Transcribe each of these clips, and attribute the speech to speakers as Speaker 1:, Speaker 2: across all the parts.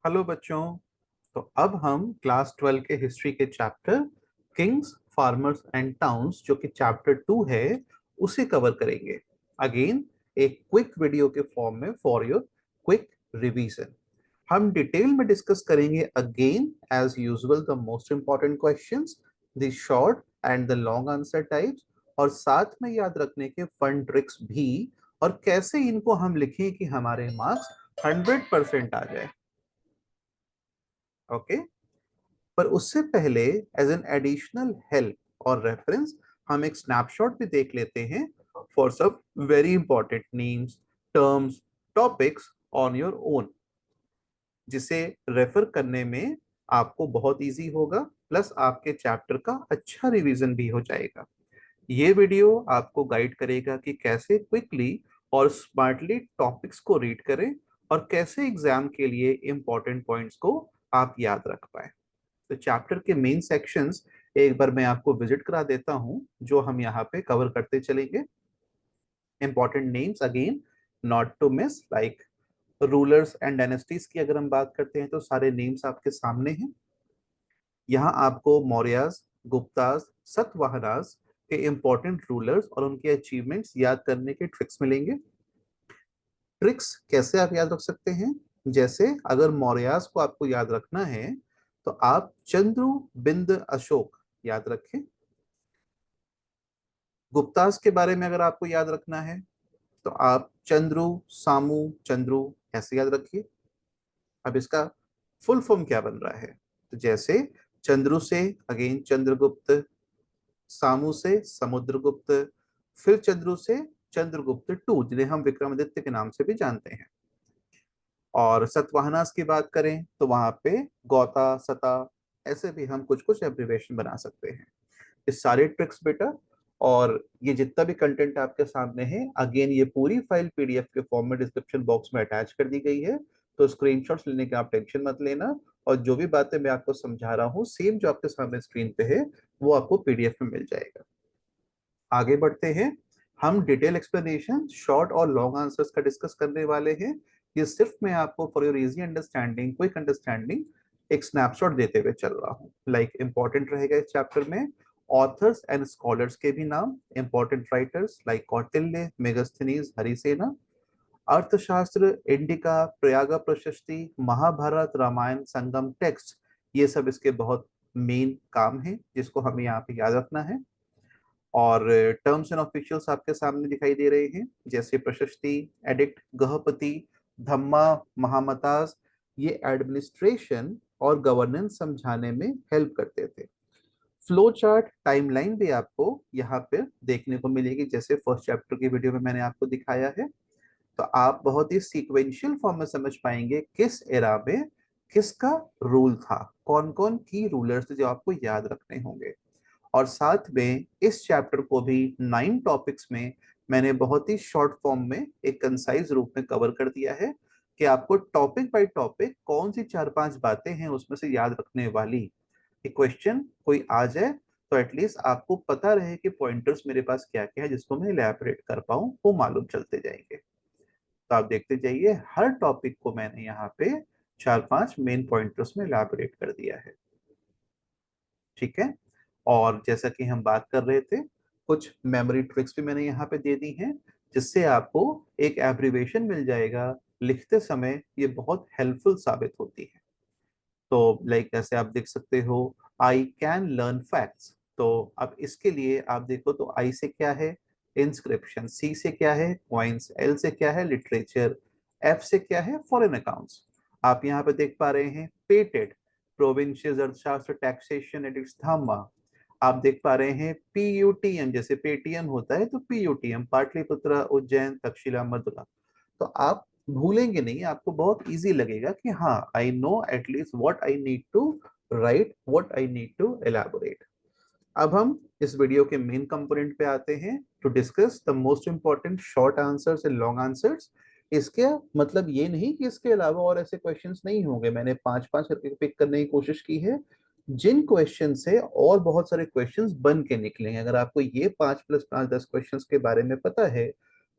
Speaker 1: Hello बच्चों। तो अब हम क्लास 12 के हिस्ट्री के chapter Kings farmers and towns जो कि चैप्टर 2 है उसे कवर करेंगे। अगेन एक क्विक वीडियो के फॉर्म में फॉर योर क्विक रिवीजन। हम डिटेल में डिस्कस करेंगे again as usual the most important questions, the short and the long answer types, और साथ में याद रखने के फन ट्रिक्स भी, और कैसे इनको हम लिखें कि हमारे मार्क्स 100% आ जाए। ओके। पर उससे पहले एज एन एडिशनल हेल्प और रेफरेंस हम एक स्नैपशॉट भी देख लेते हैं फॉर सब very important names, terms, topics on your own, जिसे रेफर करने में आपको बहुत इजी होगा, प्लस आपके चैप्टर का अच्छा रिवीजन भी हो जाएगा। ये वीडियो आपको गाइड करेगा कि कैसे क्विकली और स्मार्टली टॉपिक्स को रीड करें और कैसे एग्जाम के लिए इंपॉर्टेंट पॉइंट्स को आप याद रख पाए। तो चैप्टर के मेन सेक्शंस एक बार मैं आपको विजिट करा देता हूं जो हम यहाँ पे कवर करते चलेंगे। Important names again not to miss, like rulers and dynasties की अगर हम बात करते हैं तो सारे नेम्स आपके सामने हैं। यहाँ आपको मौर्यास, गुप्तास, सतवाहनास के इंपॉर्टेंट रूलर्स और उनके अचीवमेंट्स याद करने के ट्रिक्स मिलेंगे। ट्रिक्स कैसे आप याद रख सकते हैं, जैसे अगर मौर्यास को आपको याद रखना है तो आप चंद्रु बिंद अशोक याद रखें। गुप्तास के बारे में अगर आपको याद रखना है तो आप चंद्रु सामू चंद्रु ऐसे याद रखिए। अब इसका फुल फॉर्म क्या बन रहा है, तो जैसे चंद्रु से अगेन चंद्रगुप्त, सामू से समुद्रगुप्त, फिर चंद्रु से चंद्रगुप्त टू जिन्हें हम विक्रमादित्य के नाम से भी जानते हैं। और सतवाहनास की बात करें तो वहां पे गौता सता ऐसे भी हम कुछ कुछ एब्रिवेशन बना सकते हैं। ये सारे ट्रिक्स बेटा, और ये जितना भी कंटेंट आपके सामने है अगेन ये पूरी फाइल पीडीएफ के फॉर्म में डिस्क्रिप्शन बॉक्स में अटैच कर दी गई है। तो स्क्रीनशॉट्स लेने की आप टेंशन मत लेना, और जो भी बातें मैं आपको समझा रहा हूँ सेम जो आपके सामने स्क्रीन पे है वो आपको पीडीएफ में मिल जाएगा। आगे बढ़ते हैं। हम डिटेल एक्सप्लेनेशन शॉर्ट और लॉन्ग आंसर्स का डिस्कस करने वाले हैं। ये सिर्फ मैं आपको for your easy understanding, quick understanding एक स्नैपशॉट देते हुए चल रहा हूँ। लाइक इंपॉर्टेंट रहेगा इस चैप्टर में ऑथर्स एंड स्कॉलर्स के भी नाम, important writers like Kautilya, Megasthenes, Harisena. Arthashastra, Indica, Prayag प्रशस्ति, महाभारत, रामायण, संगम टेक्स्ट, ये सब इसके बहुत मेन काम है जिसको हमें यहाँ पे याद रखना है। और टर्म्स एंड ऑफिशियल्स आपके सामने दिखाई दे रहे हैं, जैसे प्रशस्ति, एडिक्ट, गहपति, धम्मा, महामतास। ये एडमिनिस्ट्रेशन और गवर्नेंस समझाने में हेल्प करते थे। फ्लो चार्ट, टाइमलाइन भी आपको यहाँ पे देखने को मिलेगी, जैसे फर्स्ट चैप्टर की वीडियो में मैंने आपको दिखाया है। तो आप बहुत ही सीक्वेंशियल फॉर्म में समझ पाएंगे किस एरा में किसका रूल था, कौन कौन की रूलर्स थे जो आपको याद रखने होंगे। और साथ में इस चैप्टर को भी 9 टॉपिक्स में मैंने बहुत ही शॉर्ट फॉर्म में एक कंसाइज रूप में कवर कर दिया है कि आपको टॉपिक बाय टॉपिक कौन सी 4-5 बातें हैं उसमें से याद रखने वाली। क्वेश्चन कोई आ जाए तो एटलीस्ट आपको पता रहे कि पॉइंटर्स मेरे पास क्या क्या है जिसको मैं इलैबोरेट कर पाऊं, वो मालूम चलते जाएंगे। तो आप देखते जाइए हर टॉपिक को मैंने यहाँ पे 4-5 मेन पॉइंटर्स में इलैबोरेट कर दिया है। ठीक है। और जैसा कि हम बात कर रहे थे, कुछ मेमोरी ट्रिक्स भी मैंने यहाँ पे दे दी हैं जिससे आपको एक एब्रिवेशन मिल जाएगा लिखते समय, ये बहुत हेल्पफुल साबित होती है। तो लाइक ऐसे आप देख सकते हो, आई कैन लर्न फैक्ट्स। तो अब इसके लिए आप देखो तो आई से क्या है इंस्क्रिप्शन, सी से क्या है कॉइन्स, एल से क्या है लिटरेचर, एफ से क्या है फॉरेन अकाउंट्स। आप यहाँ पे देख पा रहे हैं पेटेड, प्रोविंशियस, अर्थशास्त्र, टैक्सेशन, एडिक्स, धामा। आप देख पा रहे हैं पीयूटीएम, जैसे पेटीएम होता है तो पीयूटीएम, पाटलिपुत्र, उज्जैन, तक्षशिला, मथुरा। तो आप भूलेंगे नहीं, आपको बहुत इजी लगेगा कि हाँ I know at least what I need to write, what I need to elaborate. अब हम इस वीडियो के मेन कंपोनेंट पे आते हैं to discuss the most important short answers and long answers. इसके मतलब ये नहीं कि इसके अलावा और ऐसे क्वेश्चंस नहीं होंगे, मैंने 5-5 करके पिक करने की कोशिश की है। जिन क्वेश्चन से और बहुत सारे क्वेश्चंस बन के निकलेंगे, अगर आपको ये 5+5 10 क्वेश्चंस के बारे में पता है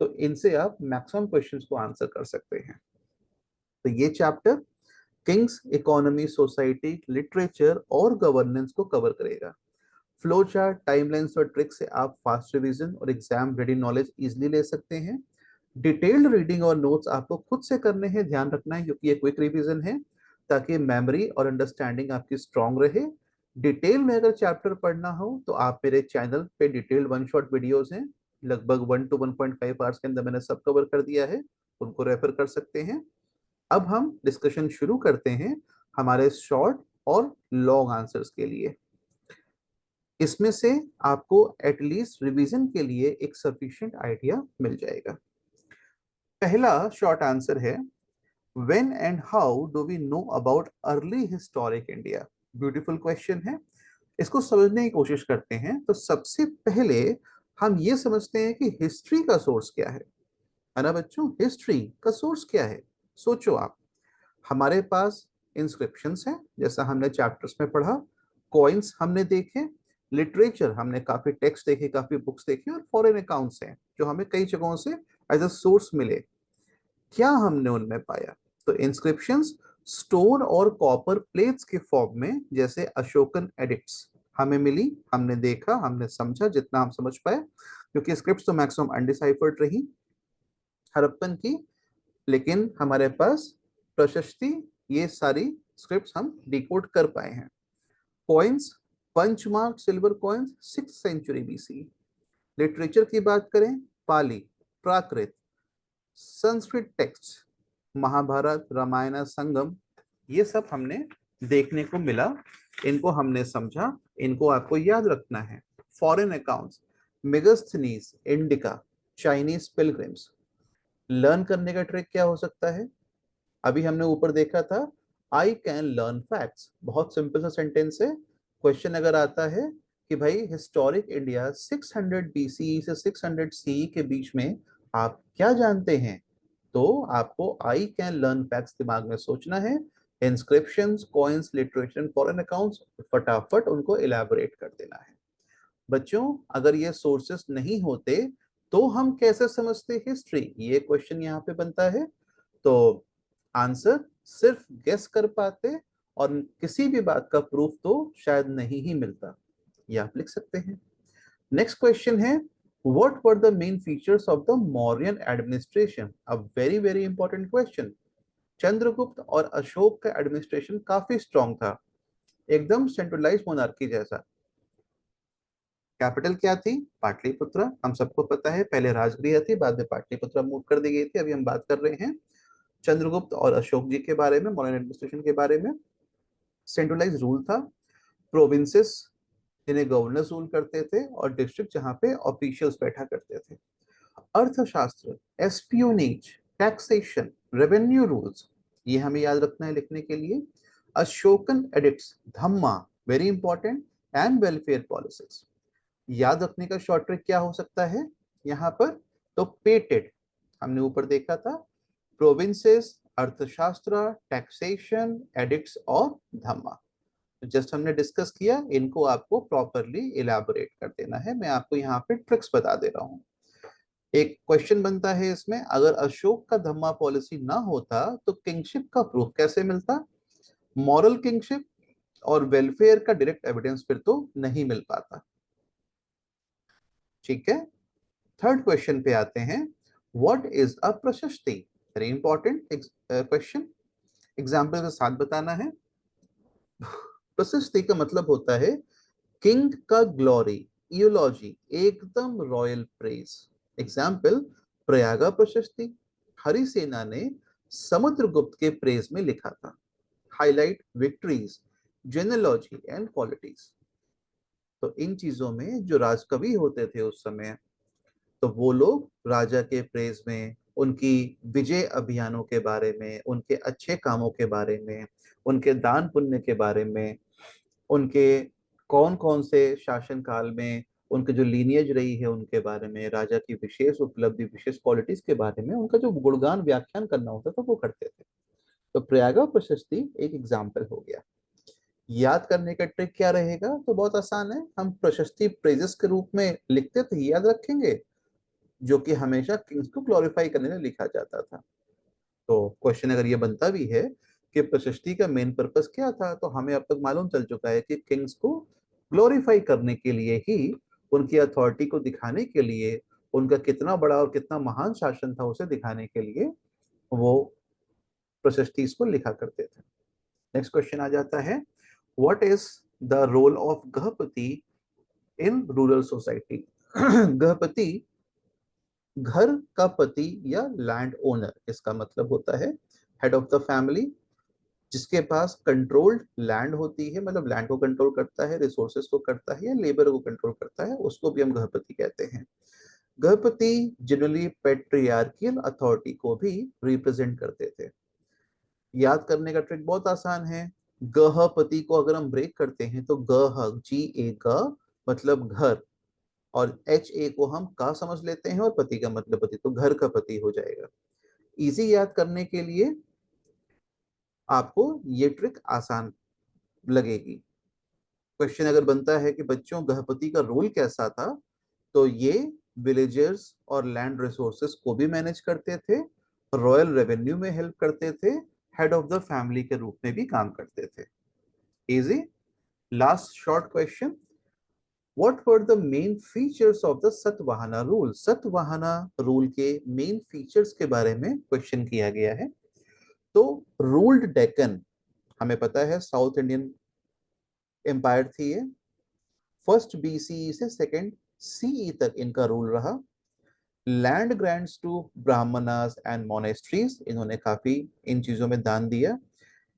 Speaker 1: तो इनसे आप मैक्सिमम क्वेश्चंस को आंसर कर सकते हैं। तो ये chapter Kings, economy, society, literature और गवर्नेंस को कवर करेगा। फ्लो चार्ट, टाइमलाइंस और ट्रिक्स से आप फास्ट रिवीजन और एग्जाम रेडी नॉलेज इजीली ले सकते हैं। डिटेल्ड रीडिंग और नोट्स आपको खुद से करने हैं, ध्यान रखना है, क्योंकि ये क्विक रिवीजन है, ताकि मेमोरी और अंडरस्टैंडिंग आपकी स्ट्रांग रहे। डिटेल में अगर चैप्टर पढ़ना हो तो आप मेरे चैनल पे डिटेल्ड वन शॉट वीडियोस हैं, लगभग 1 to 1.5 आवर्स के अंदर मैंने सब कवर कर दिया है, उनको रेफर कर सकते हैं। अब हम डिस्कशन शुरू करते हैं हमारे शॉर्ट और लॉन्ग आंसर्स के लिए। इसमें से आपको एटलीस्ट रिवीजन के लिए एक सफिशिएंट आइडिया मिल जाएगा। पहला शॉर्ट आंसर है, when and how do we know about early historic India. Beautiful question है, इसको समझने की कोशिश करते हैं। तो सबसे पहले हम ये समझते हैं कि हिस्ट्री का सोर्स क्या है ना बच्चों? हिस्ट्री का सोर्स क्या है? सोचो आप, हमारे पास इंस्क्रिप्शंस हैं, जैसा हमने चैप्टर्स में पढ़ा, कॉइन्स हमने देखे, लिटरेचर हमने काफी टेक्स्ट देखे, काफी बुक्स देखी, और फॉरेन अकाउंट्स हैं जो हमें कई जगहों से एज अ सोर्स मिले। क्या हमने उनमें पाया? तो इंस्क्रिप्शंस स्टोन और कॉपर प्लेट्स के फॉर्म में, जैसे अशोकन एडिक्ट्स हमें मिली, हमने देखा, हमने समझा जितना हम समझ पाए, क्योंकि स्क्रिप्ट्स तो मैक्सिमम अनडिसाइफर्ड रही हड़प्पन की, लेकिन हमारे पास प्रशस्ति, ये सारी स्क्रिप्ट्स हम डिकोड कर पाए हैं। Coins, punch mark silver coins 6th century BC। Literature की बात करें, पाली, प्राकृत, संस्कृत टेक्स्ट, महाभारत, रामायण, संगम, ये सब हमने देखने को मिला, इनको हमने समझा, इनको आपको याद रखना है। Foreign accounts, Megasthenes, indica, Chinese pilgrims. Learn करने का ट्रिक क्या हो सकता है? अभी हमने ऊपर देखा था, आई कैन लर्न फैक्ट्स, बहुत सिंपल सा सेंटेंस है। क्वेश्चन अगर आता है कि भाई हिस्टोरिक इंडिया 600 BCE से 600 CE के बीच में आप क्या जानते हैं, तो आपको आई कैन लर्न फैक्ट्स दिमाग में सोचना है। Inscriptions, coins, literature, foreign accounts, फटाफट उनको इलेबोरेट कर देना है। बच्चों, अगर ये सोर्सेस नहीं होते तो हम कैसे समझते हिस्ट्री, ये क्वेश्चन यहाँ पे बनता है। तो आंसर सिर्फ गेस कर पाते, और किसी भी बात का प्रूफ तो शायद नहीं ही मिलता, ये आप लिख सकते हैं। नेक्स्ट क्वेश्चन है, what were the main features of the Mauryan administration. A very very important question. Chandragupta और अशोक का एडमिनिस्ट्रेशन काफी स्ट्रांग था, एकदम सेंट्रलाइज्ड मोनार्की जैसा। कैपिटल क्या थी? पाटलिपुत्र, हम सबको पता है, पहले राजगृह थी, बाद में पाटलिपुत्र मूव कर दी गई थी। अभी हम बात कर रहे हैं चंद्रगुप्त और अशोक जी के बारे में, मॉडर्न एडमिनिस्ट्रेशन के बारे में। सेंट्रलाइज रूल था, प्रोविंसेस जिन्हें गवर्नर्स रूल करते थे, और डिस्ट्रिक्ट जहां पे ऑफिशियल्स बैठा करते थे। अर्थशास्त्र, एस्पियोनेज, टैक्सेशन, रेवेन्यू रूल्स, ये हमें याद रखना है लिखने के लिए। Ashokan addicts, Dhamma, very important, and welfare policies. याद रखने का शॉर्ट ट्रिक क्या हो सकता है यहाँ पर? तो पेटेड, हमने ऊपर देखा था, प्रोविंसेस, अर्थशास्त्र, टैक्सेशन, एडिक्ट्स और धम्मा। जस्ट हमने डिस्कस किया, इनको आपको प्रॉपरली इलेबोरेट कर देना है। मैं आपको यहाँ पे ट्रिक्स बता दे रहा हूँ। एक क्वेश्चन बनता है इसमें, अगर अशोक का धम्मा पॉलिसी ना होता तो किंगशिप का प्रूफ कैसे मिलता? मॉरल किंगशिप और वेलफेयर का डायरेक्ट एविडेंस फिर तो नहीं मिल पाता। ठीक है, थर्ड क्वेश्चन पे आते हैं, व्हाट इज अ प्रशस्ति। वेरी इंपॉर्टेंट क्वेश्चन, एग्जाम्पल के साथ बताना है। प्रशस्ति का मतलब होता है किंग का ग्लोरी, इयोलॉजी, एकदम रॉयल प्रेज। एग्जाम्पल, प्रयागा प्रशस्ति, हरिसेना ने समुद्रगुप्त के प्रेज में लिखा था। Highlight victories, genealogy and qualities. तो इन चीजों में जो राजकवि होते थे उस समय, तो वो लोग राजा के प्रेज में, उनकी विजय अभियानों के बारे में, उनके अच्छे कामों के बारे में, उनके दान पुण्य के बारे में, उनके कौन कौन से शासन काल में उनके जो लीनियज रही है उनके बारे में, राजा की विशेष उपलब्धि, विशेष क्वालिटीज के बारे में, उनका जो गुणगान व्याख्यान करना होता था वो करते थे। तो प्रयागा प्रशस्ति एक एग्जाम्पल हो गया। याद करने का ट्रिक क्या रहेगा? तो बहुत आसान है, हम प्रशस्ति प्रेजेस के रूप में लिखते थे, याद रखेंगे, जो कि हमेशा किंग्स को ग्लोरीफाई करने में लिखा जाता था। तो क्वेश्चन अगर ये बनता भी है कि प्रशस्ति का मेन पर्पस क्या था, तो हमें अब तक मालूम चल चुका है कि किंग्स को ग्लोरीफाई करने के लिए ही, उनकी अथॉरिटी को दिखाने के लिए, उनका कितना बड़ा और कितना महान शासन था उसे दिखाने के लिए वो प्रशस्ति को लिखा करते थे। नेक्स्ट क्वेश्चन आ जाता है, what is the role of grihapati in rural society. Grihapati घर का पति या लैंड ओनर, इसका मतलब होता है हेड ऑफ द फैमिली, जिसके पास कंट्रोल्ड लैंड होती है, मतलब लैंड को कंट्रोल करता है, रिसोर्सेज को करता है या लेबर को कंट्रोल करता है, उसको भी हम गृहपति कहते हैं। गृहपति जनरली पेट्रियार्कियल अथॉरिटी को भी रिप्रेजेंट करते थे। याद करने का ट्रिक बहुत आसान है। गृहपति को अगर हम ब्रेक करते हैं तो गह, जी ए ग मतलब घर, और एच ए को हम का समझ लेते हैं, और पति का मतलब पति, तो घर का पति हो जाएगा। इजी याद करने के लिए आपको ये ट्रिक आसान लगेगी। क्वेश्चन अगर बनता है कि बच्चों गृहपति का रोल कैसा था, तो ये विलेजर्स और लैंड रिसोर्सेस को भी मैनेज करते थे, रॉयल रेवेन्यू में हेल्प करते थे, हेड ऑफ द फैमिली के रूप में भी काम करते थे। Easy. Last short question, What were the main features of the Satavahana rule. Satavahana rule के मेन फीचर्स के बारे में क्वेश्चन किया गया है। तो रूल्ड डेक्कन, हमें पता है साउथ इंडियन एम्पायर थी ये, फर्स्ट बीसीई से सेकंड सीई तक इनका रूल रहा। Land grants to Brahmanas and monasteries, इन्होंने काफी इन चीजों में दान दिया।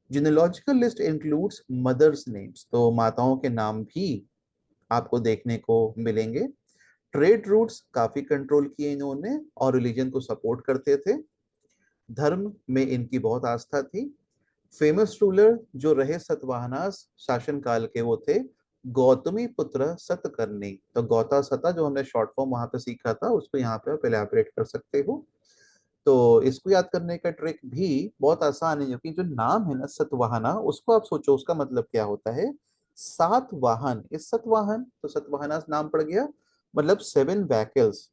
Speaker 1: Genealogical list includes mothers names, तो माताओं के नाम भी आपको देखने को मिलेंगे। ट्रेड रूट्स काफी कंट्रोल किए इन्होंने, और रिलीजन को सपोर्ट करते थे। धर्म में इनकी बहुत आस्था थी। फेमस रूलर जो रहे सतवाहनास शासन काल के, वो थे गौतमी पुत्र सतकर्णी। तो गौता सता जो हमने शॉर्ट फॉर्म वहां पे सीखा था, उसको यहाँ पे आप एलैबोरेट कर सकते हो। तो इसको याद करने का ट्रिक भी बहुत आसान है, क्योंकि जो नाम है ना सतवाहना, उसको आप सोचो उसका मतलब क्या होता है। सात वाहन, इस सतवाहन, तो सतवाहना नाम पड़ गया, मतलब 7 व्हीकल्स।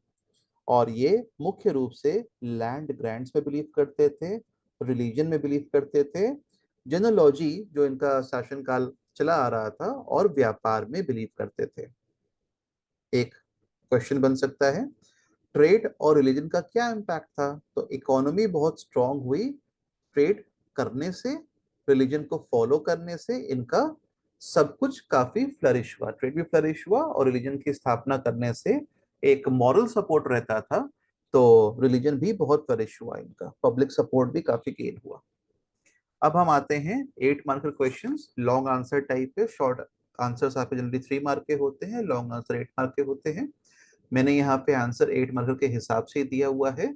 Speaker 1: और ये मुख्य रूप से लैंड ग्रांट्स में बिलीव करते थे, रिलीजन में बिलीव करते थे, जेनोलॉजी जो इनका शासनकाल चला आ रहा था, और व्यापार में बिलीव करते थे। एक क्वेश्चन बन सकता है, ट्रेड और रिलीजन का क्या इम्पैक्ट था। तो इकोनॉमी बहुत स्ट्रांग हुई ट्रेड करने से, रिलीजन को फॉलो करने से, इनका सब कुछ काफी फ्लरिश हुआ, ट्रेड भी फ्लरिश हुआ, और रिलीजन की स्थापना करने से एक मॉरल सपोर्ट रहता था, तो रिलीजन भी बहुत फ्लरिश हुआ, इनका पब्लिक सपोर्ट भी काफी गेन हुआ। अब हम आते हैं 8 marker questions, long answer type पे। शॉर्ट आंसर्स आपके जनरली 3 मार्क के होते हैं, लॉन्ग आंसर 8 मार्क के होते हैं। मैंने यहाँ पे आंसर 8 मार्कर के हिसाब से दिया हुआ है,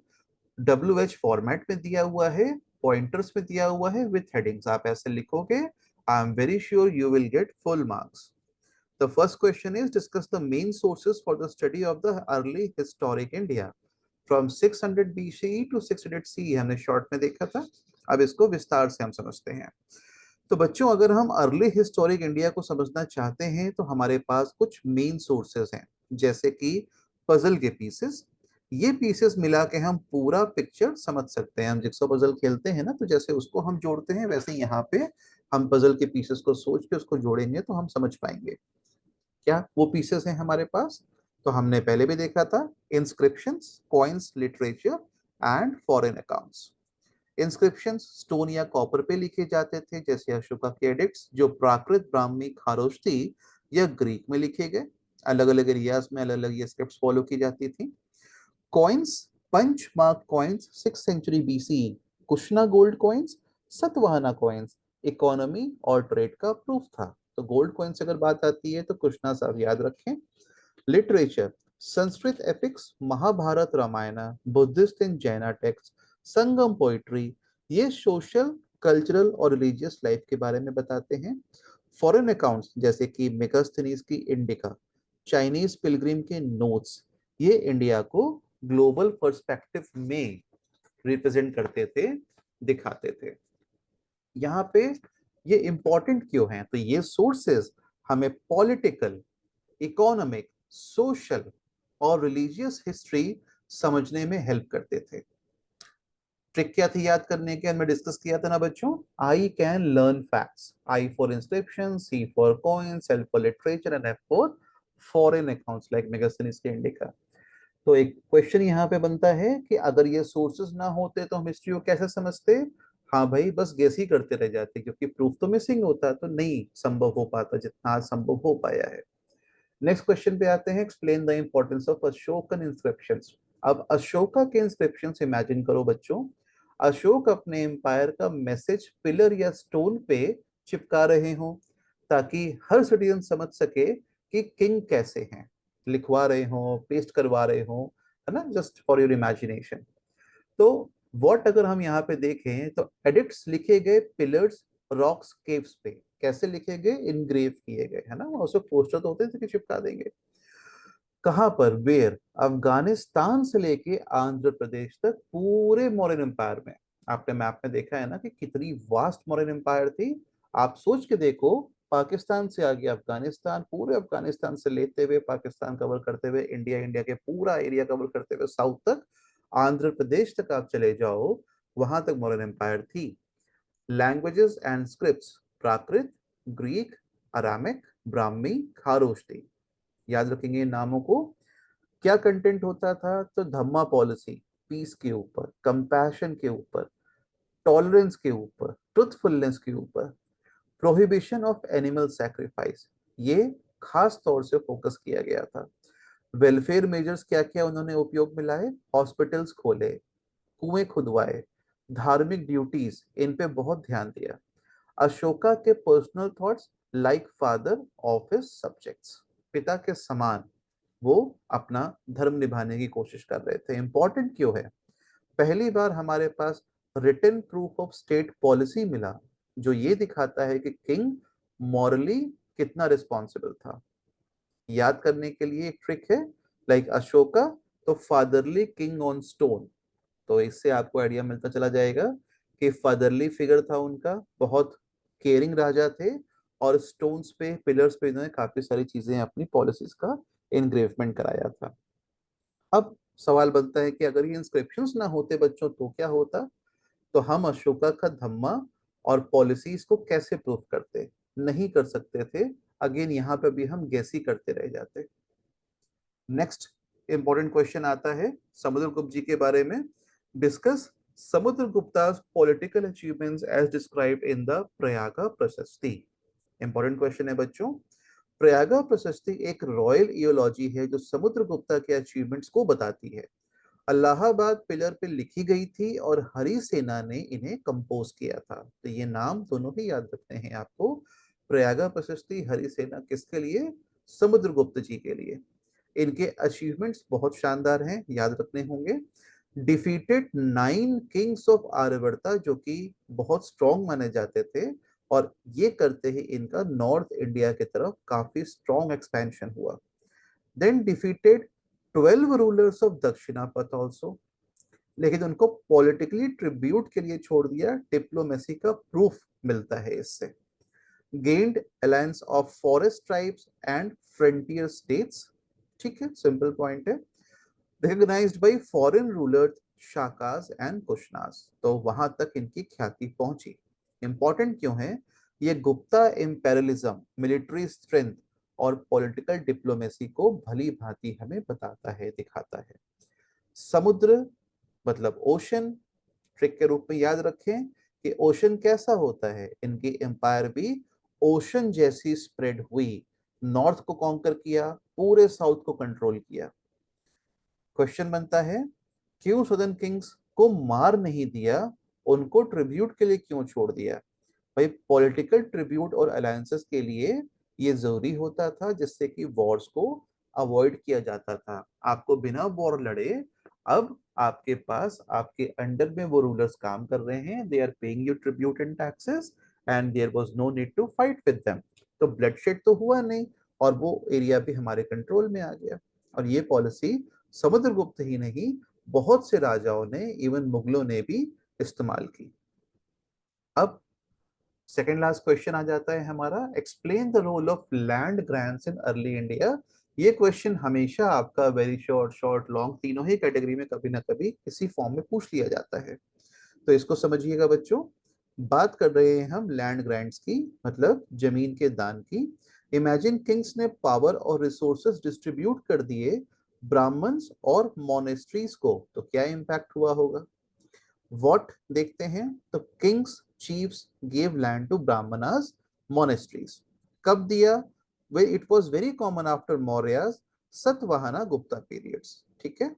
Speaker 1: WH फॉर्मेट में दिया हुआ है, पॉइंटर्स में दिया हुआ है, विथ हेडिंग्स। आप ऐसे लिखोगे, I am very sure you will get full marks. The first question is, discuss the main sources for the study of the early historic India from 600 BCE to 600 CE। हमने short में देखा था, अब इसको विस्तार से हम समझते हैं। तो बच्चों, अगर हम अर्ली हिस्टोरिक इंडिया को समझना चाहते हैं, तो हमारे पास कुछ मेन सोर्सेस हैं, जैसे कि पजल के पीसेस। ये पीसेस मिला के हम पूरा पिक्चर समझ सकते हैं। हम जिक्सो पजल खेलते हैं ना, तो जैसे उसको हम जोड़ते हैं, वैसे यहाँ पे हम पजल के पीसेस को सोच के उसको जोड़ेंगे तो हम समझ पाएंगे क्या वो पीसेस हैं हमारे पास। तो हमने पहले भी देखा था, inscriptions, coins, literature and foreign accounts. Inscriptions stone या कॉपर पे लिखे जाते थे, जैसे अशोका के एडिक्ट्स, जो प्राकृत ब्राह्मी खारोष्ठी या ग्रीक में लिखे गए। अलग अलग एरियाज में अलग अलग ये स्क्रिप्ट्स फॉलो की जाती थी। Coins, punch mark coins 6th century BC, Kushana gold coins, Satavahana coins, economy और ट्रेड का प्रूफ था। तो गोल्ड कॉइन्स अगर बात आती है तो कुशना साहब याद रखें। Literature, Sanskrit epics, Mahabharata, Ramayana, Buddhist and Jaina text, Sangam poetry, ये सोशल, कल्चरल और रिलीजियस लाइफ के बारे में बताते हैं। फॉरेन अकाउंट्स, जैसे कि मेगास्थनीज की इंडिका, चाइनीज पिलग्रिम के नोट्स, ये इंडिया को ग्लोबल पर्सपेक्टिव में रिप्रेजेंट करते थे, दिखाते थे। यहाँ पे ये इंपॉर्टेंट क्यों हैं, तो ये सोर्सेस हमें पॉलिटिकल, इकोनॉमिक, सोशल और रिलीजियस हिस्ट्री समझने में हेल्प करते थे। ट्रिक क्या थी याद करने के, हमने डिस्कस किया था ना बच्चों, I can learn facts, I for inscription, C for coins, L for literature and F for foreign accounts like Megasthenes के इंडिका। तो एक क्वेश्चन यहाँ पे बनता है कि अगर ये सोर्सेज ना होते तो हम हिस्ट्री को कैसे समझते। हाँ भाई, बस गेस ही करते रह जाते, क्योंकि प्रूफ तो मिसिंग होता, तो नहीं संभव हो पाता जितना आज संभव हो पाया है। नेक्स्ट क्वेश्चन पे आते हैं, explain the importance of Ashokan inscriptions. अब अशोका के इंस्क्रिप्शंस इमेजिन करो बच्चों, अशोक अपने एम्पायर का मैसेज पिलर या स्टोन पे चिपका रहे हो, ताकि हर सिटीजन समझ सके कि किंग कैसे हैं। लिखवा रहे हो, पेस्ट करवा रहे हो, है ना, जस्ट फॉर योर इमेजिनेशन। तो व्हाट अगर हम यहाँ पे देखें तो एडिक्ट्स लिखे गए पिलर्स, रॉक्स, केव्स पे कैसे लिखे गए, इनग्रेव किए गए, है ना, उसको पोस्टर तो होते थे कि चिपका देंगे। कहां पर, वेयर, अफगानिस्तान से लेके आंध्र प्रदेश तक पूरे मौर्यन एम्पायर में। आपने मैप में देखा है ना कि कितनी वास्ट मौर्यन एम्पायर थी। आप सोच के देखो, पाकिस्तान से आगे अफगानिस्तान, पूरे अफगानिस्तान से लेते हुए पाकिस्तान कवर करते हुए इंडिया, इंडिया के पूरा एरिया कवर करते हुए साउथ तक, आंध्र प्रदेश तक आप चले जाओ, वहां तक मौर्यन एम्पायर थी। Languages and scripts, Prakrit, Greek, Aramaic, Brahmi, Kharosthi. याद रखेंगे इन नामों को। क्या कंटेंट होता था, तो धम्मा पॉलिसी, पीस के ऊपर, कंपैशन के ऊपर, टॉलरेंस के ऊपर, ट्रुथफुलनेस के ऊपर, प्रोहिबिशन ऑफ एनिमल सैक्रिफाइस, ये खास तौर से फोकस किया गया था। वेलफेयर मेजर्स क्या क्या उन्होंने उपयोग में लाए, हॉस्पिटल्स खोले, कुएं खुदवाए, धार्मिक ड्यूटीज, इन पे बहुत ध्यान दिया। अशोका के personal thoughts, like father of his subjects, पिता के समान वो अपना धर्म निभाने की कोशिश कर रहे थे। इंपॉर्टेंट क्यों है, पहली बार हमारे पास written proof of state policy मिला, जो ये दिखाता है कि किंग मॉरली कितना रिस्पॉन्सिबल था। याद करने के लिए एक ट्रिक है, लाइक अशोका, तो फादरली किंग ऑन स्टोन। तो इससे आपको आइडिया मिलता चला जाएगा कि फादरली फिगर था उनका, बहुत केयरिंग राजा थे, और स्टोन्स पे, पिलर्स पे इन्होंने काफी सारी चीजें अपनी पॉलिसीज का इनग्रेवमेंट कराया था। अब सवाल बनता है कि अगर ये इंस्क्रिप्शंस ना होते बच्चों तो क्या होता, तो हम अशोका का धम्मा और पॉलिसीज को कैसे प्रूफ करते, नहीं कर सकते थे। अगेन यहाँ पे भी हम गैस ही करते रह जाते। नेक्स्ट इंपॉर्टेंट क्वेश्चन आता है समुद्रगुप्त जी के बारे में। Discuss Samudragupta's political achievements as described in the Prayaga Prashasti. Important question है बच्चों। प्रयागा प्रशस्ति एक रॉयल इयोलॉजी है जो समुद्रगुप्ता के अचीवमेंट्स को बताती है। अलाहाबाद पिलर पे लिखी गई थी और हरि सेना ने इन्हें कंपोज किया था। तो ये नाम दोनों ही याद रखने हैं आपको। प्रयागा प्रशस्ति, हरि सेना, किसके लिए, समुद्रगुप्त जी के लिए। इनके अचीवमेंट्स बहुत शानदार हैं, याद रखने होंगे। डिफीटेड 9 किंग्स ऑफ आर्यवर्ता, जो कि बहुत स्ट्रॉन्ग माने जाते थे, और ये करते ही इनका नॉर्थ इंडिया की तरफ काफी स्ट्रॉन्ग एक्सपेंशन हुआ। Then defeated 12 rulers of Dakshinapatha also, लेकिन उनको पॉलिटिकली ट्रिब्यूट के लिए छोड़ दिया, डिप्लोमेसी का प्रूफ मिलता है इससे। Gained alliance of forest tribes and frontier states, ठीक है, सिंपल पॉइंट है। Recognised by foreign rulers, Shakas and Kushanas, तो वहां तक इनकी ख्याति पहुंची। इंपॉर्टेंट क्यों है, ये गुप्ता इंपेरियलिज्म, मिलिट्री स्ट्रेंथ और पॉलिटिकल डिप्लोमेसी को भली भांति हमें बताता है, दिखाता है। समुद्र मतलब ओशन, ट्रिक के रूप में याद रखें कि ओशन कैसा होता है, इनकी एम्पायर भी ओशन जैसी स्प्रेड हुई, नॉर्थ को कॉन्कर किया, पूरे साउथ को कंट्रोल किया। क्वेश्चन बनता है, क्यों सदर्न किंग्स को मार नहीं दिया, उनको ट्रिब्यूट के लिए क्यों छोड़ दिया। भाई पॉलिटिकल ट्रिब्यूट और अलायंसेस के लिए ये जरूरी होता था, जिससे कि वॉर्स को अवॉइड किया जाता था। आपको बिना वॉर लड़े, अब आपके पास आपके अंडर में वो रूलर्स काम कर रहे हैं, they are paying you tribute and taxes, and there was no need to fight with them. तो ब्लडशेड तो हुआ नहीं, और वो एरिया भी हमारे कंट्रोल में आ गया। और ये पॉलिसी समुद्रगुप्त ही नहीं, बहुत से राजाओं ने, इवन मुगलों ने भी इस्तेमाल की। अब सेकेंड लास्ट क्वेश्चन आ जाता है हमारा, explain the role of land grants in early India. ये क्वेश्चन हमेशा आपका वेरी शॉर्ट, शॉर्ट, लॉन्ग, तीनों ही कैटेगरी में कभी ना कभी किसी फॉर्म में पूछ लिया जाता है। तो इसको समझिएगा बच्चों, बात कर रहे हैं हम लैंड ग्रांट्स की, मतलब जमीन के दान की। इमेजिन किंग्स ने पावर और रिसोर्सेस डिस्ट्रीब्यूट कर दिए ब्राह्मण्स और मोनेस्ट्रीज को, तो क्या इंपैक्ट हुआ होगा? व्हाट देखते हैं, तो kings chiefs give land to Brahmanas monasteries. कब दिया? Way it was very common after Mauryas Satavahana Gupta periods. ठीक है।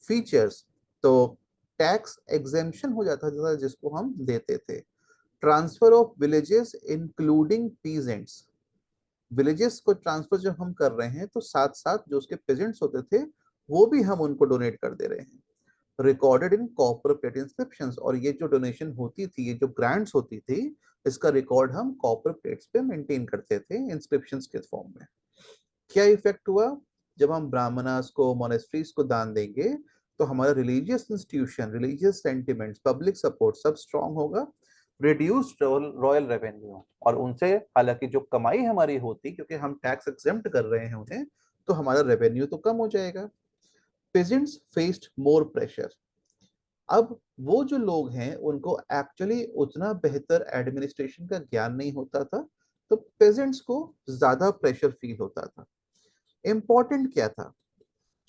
Speaker 1: फीचर्स, तो टैक्स एग्जेम्पशन हो जाता था जिसको हम देते थे। Transfer of villages including peasants, villages को ट्रांसफर जब हम कर रहे हैं तो साथ साथ जो उसके पेजेंट्स होते थे वो भी हम उनको डोनेट कर दे रहे हैं। Recorded in copper plate inscriptions, और ये जो डोनेशन होती थी, ये जो ग्रांट्स होती थी, इसका रिकॉर्ड हम कॉपर प्लेट्स पे मेंटेन करते थे इंस्क्रिप्शंस के फॉर्म में। क्या इफेक्ट हुआ? जब हम ब्राह्मणास को, मोनेस्ट्रीज को दान देंगे तो हमारा religious institution, religious sentiments, public support सब स्ट्रांग होगा। रिड्यूस्ड रॉयल रेवेन्यू, और उनसे हालांकि जो कमाई हमारी होती, क्योंकि हम टैक्स एग्जेम्प्ट कर रहे हैं उन्हें, तो हमारा रेवेन्यू तो कम हो जाएगा। पेजेंट्स फेस्ड मोर प्रेशर, अब वो जो लोग हैं उनको एक्चुअली उतना बेहतर एडमिनिस्ट्रेशन का ज्ञान नहीं होता था, तो पेजेंट्स को ज्यादा प्रेशर फील होता था। इंपॉर्टेंट क्या था?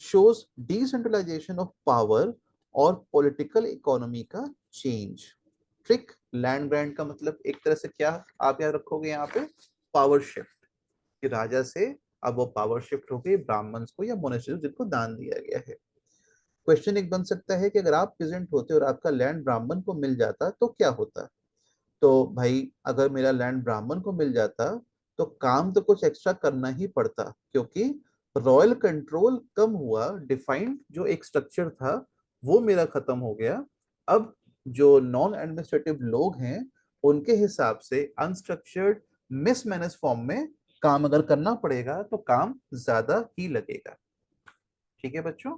Speaker 1: शोज डिसेंट्रलाइजेशन ऑफ पावर और पॉलिटिकल इकोनॉमी का चेंज। ट्रिक, लैंड ग्रांट का मतलब एक तरह से क्या आप याद रखोगे यहाँ पे? पावर शिफ्ट, कि राजा से अब वो पावर शिफ्ट हो गई ब्राह्मण्स को या मोनेस्ट्री जिनको दान दिया गया है। क्वेश्चन एक बन सकता है कि अगर आप प्रेजेंट होते और आपका लैंड ब्राह्मण को मिल जाता तो क्या होता? तो भाई, अगर मेरा लैंड ब्राह्मण को मिल जाता तो काम तो कुछ एक्स्ट्रा करना ही पड़ता, क्योंकि रॉयल कंट्रोल कम हुआ, डिफाइंड जो एक स्ट्रक्चर था वो मेरा खत्म हो गया। अब जो नॉन एडमिनिस्ट्रेटिव लोग हैं उनके हिसाब से अनस्ट्रक्चर्ड मिसमैनेज फॉर्म में काम अगर करना पड़ेगा तो काम ज्यादा ही लगेगा। ठीक है बच्चों?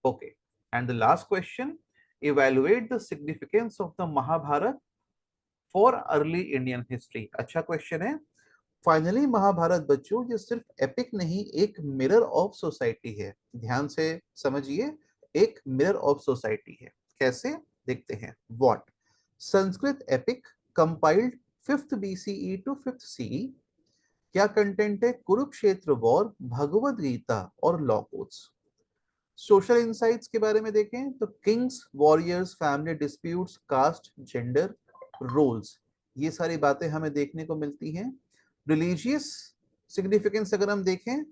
Speaker 1: Okay, and the last question, evaluate the significance of the Mahabharata for early Indian history. अच्छा क्वेश्चन है। फाइनली महाभारत बच्चों ये सिर्फ एपिक नहीं, एक मिरर ऑफ सोसाइटी है। ध्यान से समझिए, एक मिरर ऑफ सोसाइटी है। कैसे? देखते हैं। What? Sanskrit epic compiled 5th BCE to 5th CE। क्या कंटेंट है? कुरुक्षेत्र वॉर, भगवद गीता और लॉ कोड्स। सोशल इंसाइट्स के बारे में देखें तो kings, warriors, family disputes, caste, gender, roles, ये सारी बातें हमें देखने को मिलती हैं। रिलीजियस सिग्निफिकेंस अगर हम देखें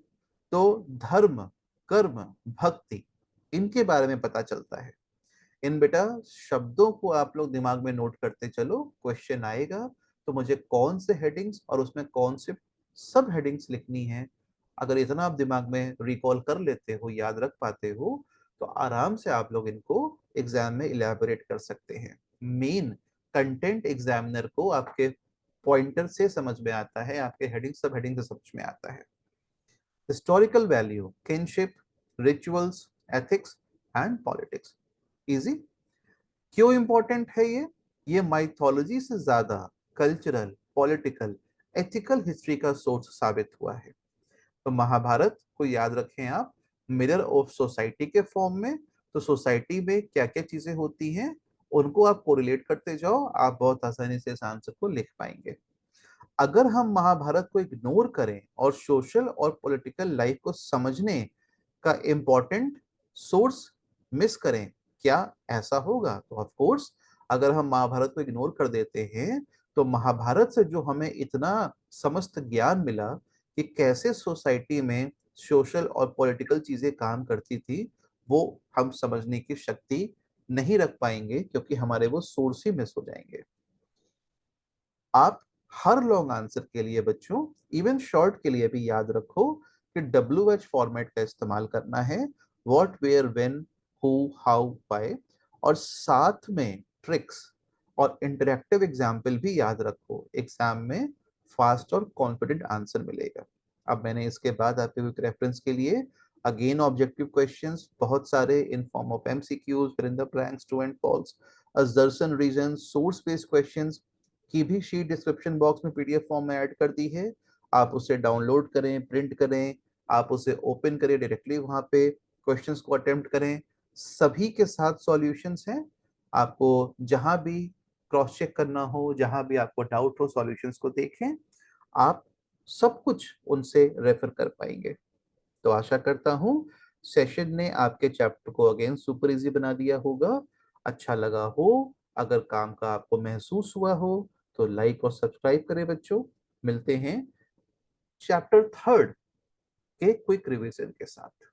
Speaker 1: तो धर्म, कर्म, भक्ति, इनके बारे में पता चलता है। इन बेटा शब्दों को आप लोग दिमाग में नोट करते चलो, क्वेश्चन आएगा तो मुझे कौन से हेडिंग्स और उसमें कौन से सब हेडिंग्स लिखनी है, अगर इतना आप दिमाग में रिकॉल कर लेते हो, याद रख पाते हो, तो आराम से आप लोग इनको एग्जाम में इलेबोरेट कर सकते हैं। मेन कंटेंट एग्जामिनर को आपके पॉइंटर से समझ में आता है, आपके हेडिंग सब हेडिंग से समझ में आता है। Historical value, kinship, rituals, ethics and politics. Easy. क्यों इंपॉर्टेंट है ये माइथोलॉजी से ज्यादा कल्चरल, पॉलिटिकल, एथिकल हिस्ट्री का सोर्स साबित हुआ है। तो महाभारत को याद रखें आप मिरर ऑफ सोसाइटी के फॉर्म में। तो सोसाइटी में क्या क्या चीजें होती हैं उनको आप कोरिलेट करते जाओ, आप बहुत आसानी से इस आंसर को लिख पाएंगे। अगर हम महाभारत को इग्नोर करें और सोशल और पॉलिटिकल लाइफ को समझने का इम्पोर्टेंट सोर्स मिस करें, क्या ऐसा होगा? तो ऑफ कोर्स, अगर हम महाभारत को इग्नोर कर देते हैं तो महाभारत से जो हमें इतना समस्त ज्ञान मिला कि कैसे सोसाइटी में सोशल और पॉलिटिकल चीजें काम करती थी, वो हम समझने की शक्ति नहीं रख पाएंगे, क्योंकि हमारे वो सोर्स ही मिस हो जाएंगे। आप हर लॉन्ग आंसर के लिए बच्चों, इवन शॉर्ट के लिए भी याद रखो कि WH फॉर्मेट का इस्तेमाल करना है। What, where, when, who, how, why, और साथ में ट्रिक्स और इंटरेक्टिव एग्जाम्पल भी याद रखो। एग्जाम में फास्ट और कॉन्फिडेंट आंसर मिलेगा। अब मैंने इसके बाद आपके रेफरेंस के लिए अगेन ऑब्जेक्टिव क्वेश्चंस बहुत सारे इन फॉर्म ऑफ MCQs, फिर in the blanks, true and false, assertion, reason, source based questions की भी शीट डिस्क्रिप्शन बॉक्स में PDF फॉर्म में ऐड कर दी है। आप उसे डाउनलोड करें, प्रिंट करें, आप उसे ओपन करें डायरेक्टली, वहां पे क्वेश्चंस को अटेम्प्ट करें। सभी के साथ सॉल्यूशंस हैं। आपको जहां भी क्रॉस चेक करना हो, जहां भी आपको डाउट हो, सॉल्यूशंस को देखें, आप सब कुछ उनसे रेफर कर पाएंगे। तो आशा करता हूँ सेशन ने आपके चैप्टर को अगेन सुपर इजी बना दिया होगा, अच्छा लगा हो। अगर काम का आपको महसूस हुआ हो तो लाइक और सब्सक्राइब करें बच्चों। मिलते हैं चैप्टर थर्ड के क्विक रिवीजन के साथ।